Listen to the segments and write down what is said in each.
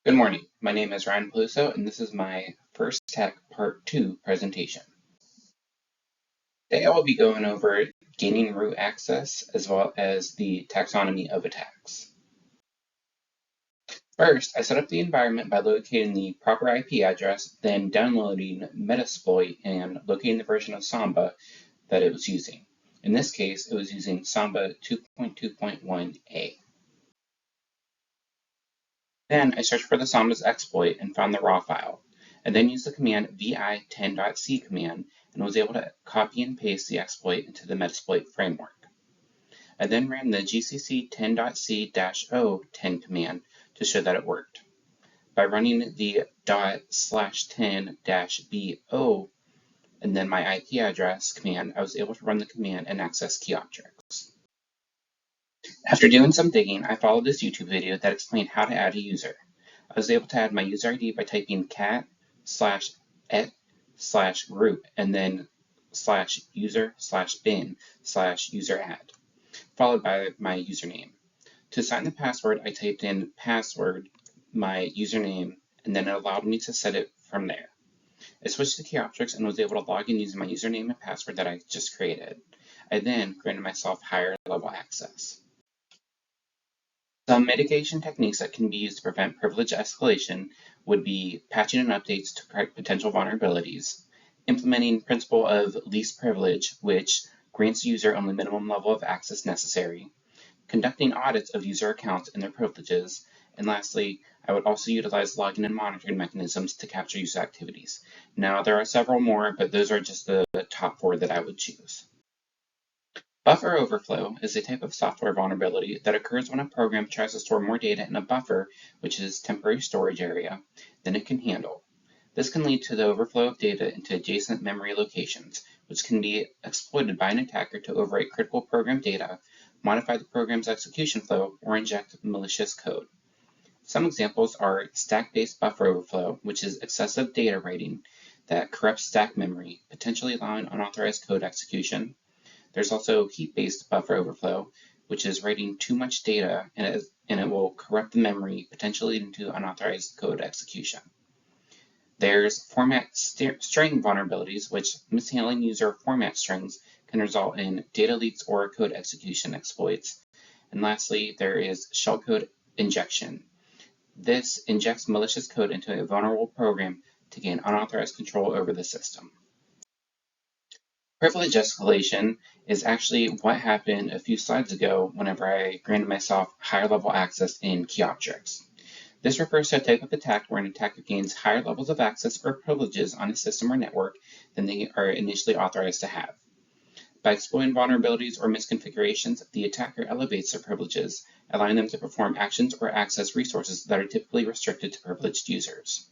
Good morning. My name is Ryan Peluso, and this is my First Tech Part 2 presentation. Today I will be going over gaining root access as well as the taxonomy of attacks. First, I set up the environment by locating the proper IP address, then downloading Metasploit and locating the version of Samba that it was using. In this case, it was using Samba 2.2.1a. Then I searched for the Samba's exploit and found the raw file. I then used the command vi10.c command and was able to copy and paste the exploit into the Metasploit framework. I then ran the gcc 10.c-o 10 command to show that it worked. By running the ./10-bo and then my IP address command, I was able to run the command and access key objects. After doing some digging, I followed this YouTube video that explained how to add a user. I was able to add my user ID by typing cat/et/group and then /user/bin/user_add, followed by my username. To assign the password, I typed in password, my username, and then it allowed me to set it from there. I switched to key objects and was able to log in using my username and password that I just created. I then granted myself higher level access. Some mitigation techniques that can be used to prevent privilege escalation would be patching and updates to correct potential vulnerabilities, implementing principle of least privilege, which grants the user only minimum level of access necessary, conducting audits of user accounts and their privileges, and lastly, I would also utilize logging and monitoring mechanisms to capture user activities. Now, there are several more, but those are just the top 4 that I would choose. Buffer overflow is a type of software vulnerability that occurs when a program tries to store more data in a buffer, which is temporary storage area, than it can handle. This can lead to the overflow of data into adjacent memory locations, which can be exploited by an attacker to overwrite critical program data, modify the program's execution flow, or inject malicious code. Some examples are stack-based buffer overflow, which is excessive data writing that corrupts stack memory, potentially allowing unauthorized code execution. There's also heap-based buffer overflow, which is writing too much data and it will corrupt the memory, potentially leading to unauthorized code execution. There's format string vulnerabilities, which mishandling user format strings can result in data leaks or code execution exploits. And lastly, there is shellcode injection. This injects malicious code into a vulnerable program to gain unauthorized control over the system. Privilege escalation is actually what happened a few slides ago whenever I granted myself higher level access in key objects. This refers to a type of attack where an attacker gains higher levels of access or privileges on a system or network than they are initially authorized to have. By exploiting vulnerabilities or misconfigurations, the attacker elevates their privileges, allowing them to perform actions or access resources that are typically restricted to privileged users.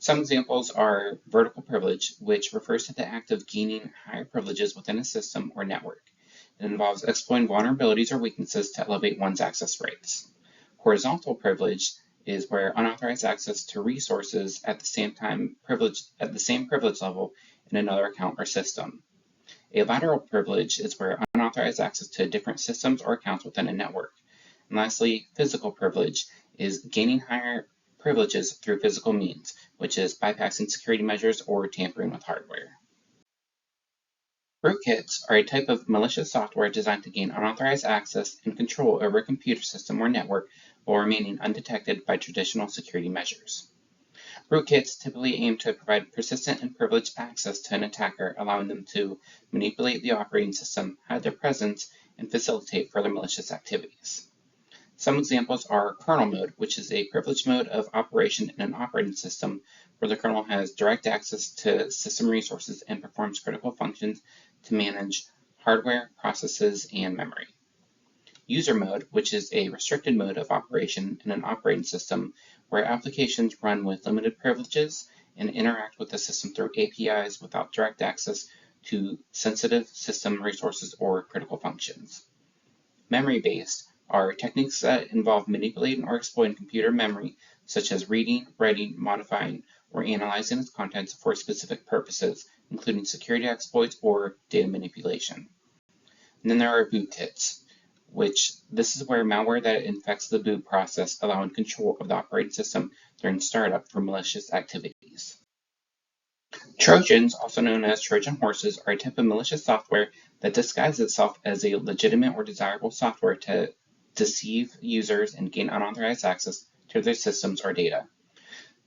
Some examples are vertical privilege, which refers to the act of gaining higher privileges within a system or network. It involves exploiting vulnerabilities or weaknesses to elevate one's access rates. Horizontal privilege is where unauthorized access to resources at the same privilege level in another account or system. A lateral privilege is where unauthorized access to different systems or accounts within a network. And lastly, physical privilege is gaining higher privileges through physical means, which is bypassing security measures or tampering with hardware. Rootkits are a type of malicious software designed to gain unauthorized access and control over a computer system or network while remaining undetected by traditional security measures. Rootkits typically aim to provide persistent and privileged access to an attacker, allowing them to manipulate the operating system, hide their presence, and facilitate further malicious activities. Some examples are kernel mode, which is a privileged mode of operation in an operating system where the kernel has direct access to system resources and performs critical functions to manage hardware, processes, and memory. User mode, which is a restricted mode of operation in an operating system where applications run with limited privileges and interact with the system through APIs without direct access to sensitive system resources or critical functions. Memory-based are techniques that involve manipulating or exploiting computer memory, such as reading, writing, modifying, or analyzing its contents for specific purposes, including security exploits or data manipulation. And then there are bootkits, which this is where malware that infects the boot process, allowing control of the operating system during startup for malicious activities. Trojans, also known as Trojan horses, are a type of malicious software that disguises itself as a legitimate or desirable software to deceive users and gain unauthorized access to their systems or data.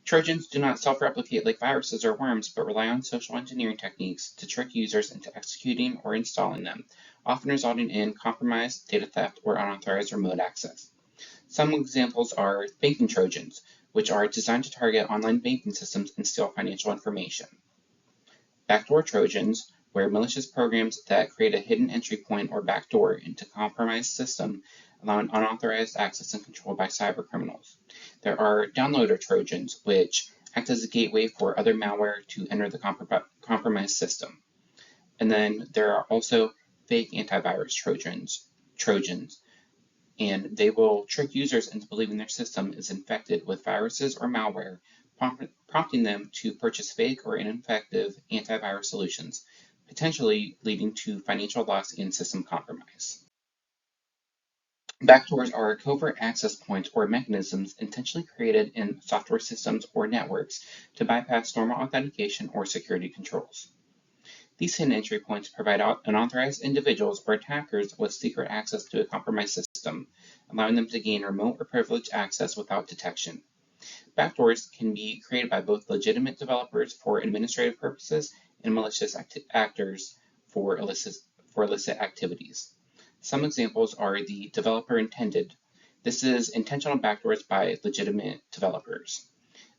Trojans do not self-replicate like viruses or worms, but rely on social engineering techniques to trick users into executing or installing them, often resulting in compromise, data theft, or unauthorized remote access. Some examples are banking Trojans, which are designed to target online banking systems and steal financial information. Backdoor Trojans, where malicious programs that create a hidden entry point or backdoor into a compromised system, allowing unauthorized access and control by cybercriminals. There are downloader Trojans, which act as a gateway for other malware to enter the compromised system. And then there are also fake antivirus Trojans, and they will trick users into believing their system is infected with viruses or malware, prompting them to purchase fake or ineffective antivirus solutions, potentially leading to financial loss and system compromise. Backdoors are covert access points or mechanisms intentionally created in software systems or networks to bypass normal authentication or security controls. These hidden entry points provide unauthorized individuals or attackers with secret access to a compromised system, allowing them to gain remote or privileged access without detection. Backdoors can be created by both legitimate developers for administrative purposes and malicious actors for illicit activities. Some examples are the developer intended. This is intentional backdoors by legitimate developers.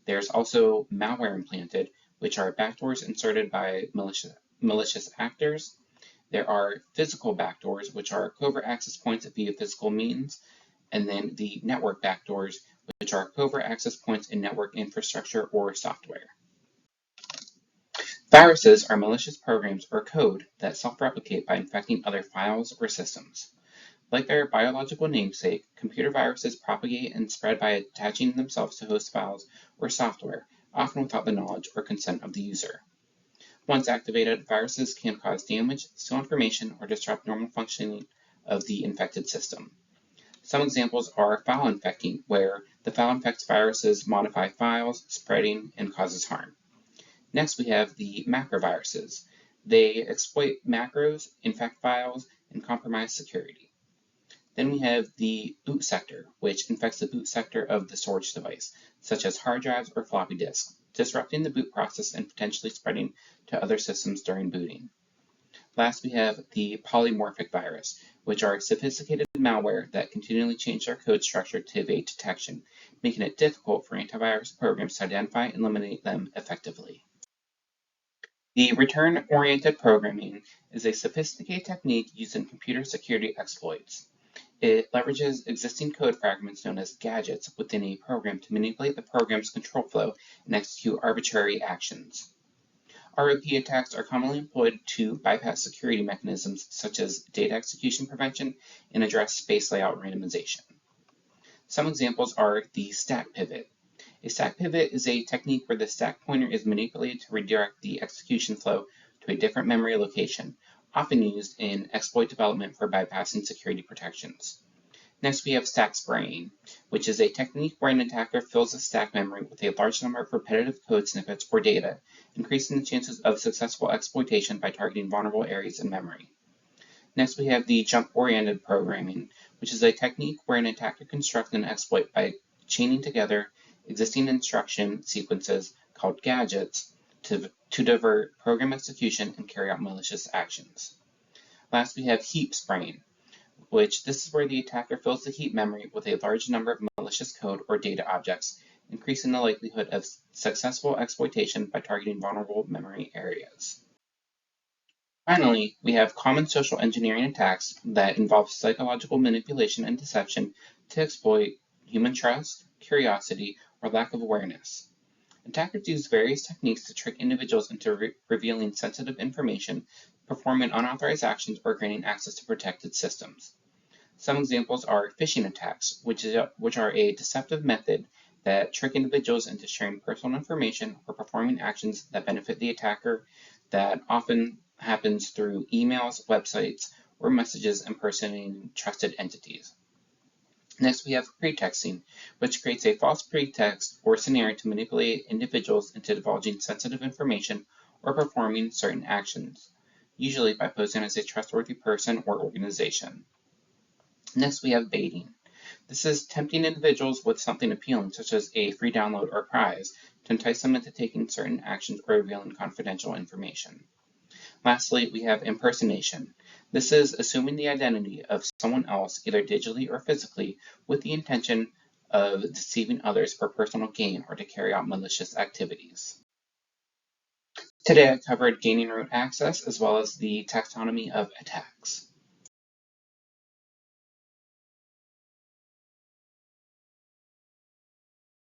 There's also malware implanted, which are backdoors inserted by malicious actors. There are physical backdoors, which are covert access points via physical means, and then the network backdoors, which are covert access points in network infrastructure or software. Viruses are malicious programs or code that self-replicate by infecting other files or systems. Like their biological namesake, computer viruses propagate and spread by attaching themselves to host files or software, often without the knowledge or consent of the user. Once activated, viruses can cause damage, steal information, or disrupt normal functioning of the infected system. Some examples are file infecting, where the file infects viruses, modify files, spreading, and causes harm. Next, we have the macroviruses. They exploit macros, infect files, and compromise security. Then we have the boot sector, which infects the boot sector of the storage device, such as hard drives or floppy disks, disrupting the boot process and potentially spreading to other systems during booting. Last, we have the polymorphic virus, which are sophisticated malware that continually change their code structure to evade detection, making it difficult for antivirus programs to identify and eliminate them effectively. The return-oriented programming is a sophisticated technique used in computer security exploits. It leverages existing code fragments known as gadgets within a program to manipulate the program's control flow and execute arbitrary actions. ROP attacks are commonly employed to bypass security mechanisms such as data execution prevention and address space layout randomization. Some examples are the stack pivot. A stack pivot is a technique where the stack pointer is manipulated to redirect the execution flow to a different memory location, often used in exploit development for bypassing security protections. Next, we have stack spraying, which is a technique where an attacker fills a stack memory with a large number of repetitive code snippets or data, increasing the chances of successful exploitation by targeting vulnerable areas in memory. Next, we have the jump-oriented programming, which is a technique where an attacker constructs an exploit by chaining together existing instruction sequences called gadgets to divert program execution and carry out malicious actions. Last, we have heap spraying, which this is where the attacker fills the heap memory with a large number of malicious code or data objects, increasing the likelihood of successful exploitation by targeting vulnerable memory areas. Finally, we have common social engineering attacks that involve psychological manipulation and deception to exploit human trust, curiosity, or lack of awareness. Attackers use various techniques to trick individuals into revealing sensitive information, performing unauthorized actions, or gaining access to protected systems. Some examples are phishing attacks, which are a deceptive method that trick individuals into sharing personal information or performing actions that benefit the attacker. That often happens through emails, websites, or messages impersonating trusted entities. Next, we have pretexting, which creates a false pretext or scenario to manipulate individuals into divulging sensitive information or performing certain actions, usually by posing as a trustworthy person or organization. Next, we have baiting. This is tempting individuals with something appealing, such as a free download or prize, to entice them into taking certain actions or revealing confidential information. Lastly, we have impersonation. This is assuming the identity of someone else, either digitally or physically, with the intention of deceiving others for personal gain or to carry out malicious activities. Today I covered gaining root access as well as the taxonomy of attacks.